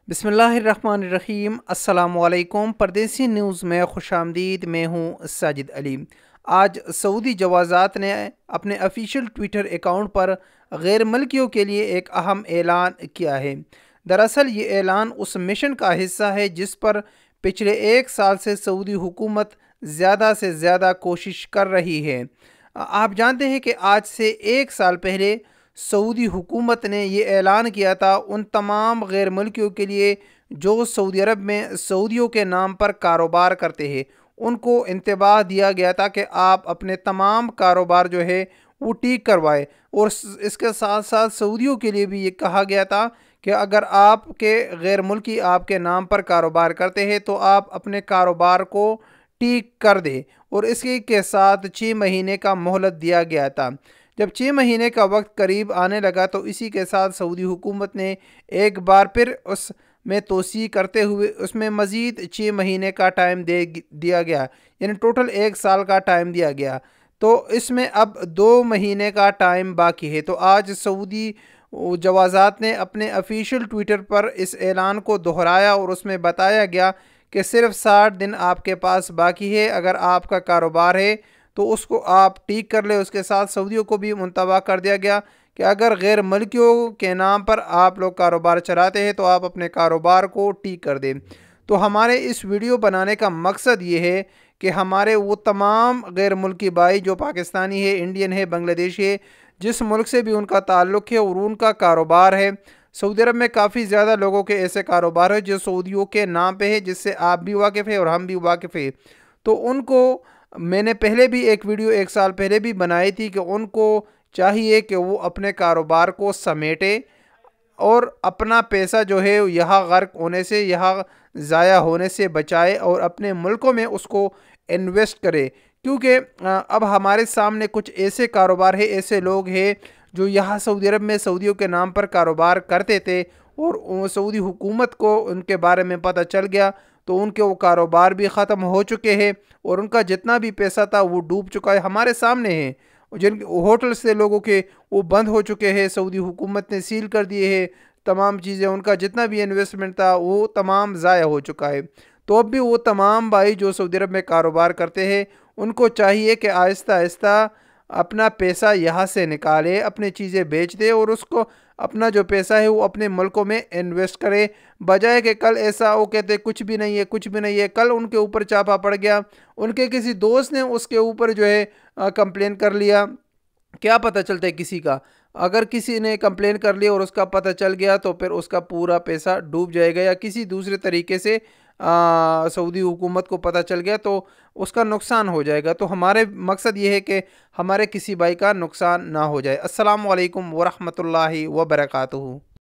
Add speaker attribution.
Speaker 1: बिस्मिल्लाहिर्रहमानिर्रहीम। अस्सलामुअलैकुम। परदेसी न्यूज़ में खुशामदीद। मैं हूँ साजिद अली। आज सऊदी जवाज़ात ने अपने ऑफिशियल ट्विटर अकाउंट पर गैर मुल्कियों के लिए एक अहम ऐलान किया है। दरअसल ये ऐलान उस मिशन का हिस्सा है जिस पर पिछले एक साल से सऊदी हुकूमत ज़्यादा से ज़्यादा कोशिश कर रही है। आप जानते हैं कि आज से एक साल पहले सऊदी हुकूमत ने ये ऐलान किया था उन तमाम गैर मुल्कियों के लिए जो सऊदी अरब में सऊदियों के नाम पर कारोबार करते हैं। उनको इंतबाह दिया गया था कि आप अपने तमाम कारोबार जो है वो ठीक करवाए, और इसके साथ साथ सऊदियों के लिए भी ये कहा गया था कि अगर आपके गैर मुल्की आपके नाम पर कारोबार करते हैं तो आप अपने कारोबार को ठीक कर दें, और इसके के साथ 6 महीने का मोहलत दिया गया था। जब 6 महीने का वक्त करीब आने लगा तो इसी के साथ सऊदी हुकूमत ने एक बार फिर उस में तोसी करते हुए उसमें मज़ीद 6 महीने का टाइम दिया गया, यानी टोटल एक साल का टाइम दिया गया। तो इसमें अब 2 महीने का टाइम बाकी है। तो आज सऊदी जवाज़ात ने अपने ऑफिशियल ट्विटर पर इस ऐलान को दोहराया और उसमें बताया गया कि सिर्फ 60 दिन आपके पास बाकी है। अगर आपका कारोबार है तो उसको आप ठीक कर ले। उसके साथ सऊदियों को भी मुंतबा कर दिया गया कि अगर गैर मुल्कियों के नाम पर आप लोग कारोबार चलाते हैं तो आप अपने कारोबार को ठीक कर दें। तो हमारे इस वीडियो बनाने का मकसद ये है कि हमारे वो तमाम गैर मुल्की भाई जो पाकिस्तानी है, इंडियन है, बांग्लादेशी है, जिस मुल्क से भी उनका ताल्लुक़ है और उनका कारोबार है, सऊदी अरब में काफ़ी ज़्यादा लोगों के ऐसे कारोबार है जो सऊदियों के नाम पे है, जिससे आप भी वाकिफ़ है और हम भी वाकिफ़ है। तो उनको मैंने पहले भी एक वीडियो एक साल पहले भी बनाई थी कि उनको चाहिए कि वो अपने कारोबार को समेटे और अपना पैसा जो है यहाँ गर्क होने से, यहाँ ज़ाया होने से बचाए और अपने मुल्कों में उसको इन्वेस्ट करे। क्योंकि अब हमारे सामने कुछ ऐसे कारोबार है, ऐसे लोग हैं जो यहाँ सऊदी अरब में सऊदियों के नाम पर कारोबार करते थे और सऊदी हुकूमत को उनके बारे में पता चल गया तो उनके वो कारोबार भी ख़त्म हो चुके हैं और उनका जितना भी पैसा था वो डूब चुका है। हमारे सामने है जिन होटल से लोगों के वो बंद हो चुके हैं, सऊदी हुकूमत ने सील कर दिए हैं तमाम चीज़ें, उनका जितना भी इन्वेस्टमेंट था वो तमाम ज़ाया हो चुका है। तो अब भी वो तमाम भाई जो सऊदी अरब में कारोबार करते हैं उनको चाहिए कि आहिस्ता आहिस्ता अपना पैसा यहाँ से निकाले, अपनी चीज़ें बेच दे और उसको अपना जो पैसा है वो अपने मुल्कों में इन्वेस्ट करे, बजाय कि कल ऐसा वो कहते कुछ भी नहीं है, कुछ भी नहीं है। कल उनके ऊपर चापा पड़ गया, उनके किसी दोस्त ने उसके ऊपर जो है कंप्लेन कर लिया, क्या पता चलता है किसी का। अगर किसी ने कंप्लेन कर लिया और उसका पता चल गया तो फिर उसका पूरा पैसा डूब जाएगा, या किसी दूसरे तरीके से सऊदी हुकूमत को पता चल गया तो उसका नुकसान हो जाएगा। तो हमारे मकसद ये है कि हमारे किसी भाई का नुकसान ना हो जाए। अस्सलामु अलैकुम वरहमतुल्लाहि वबरकातुहू।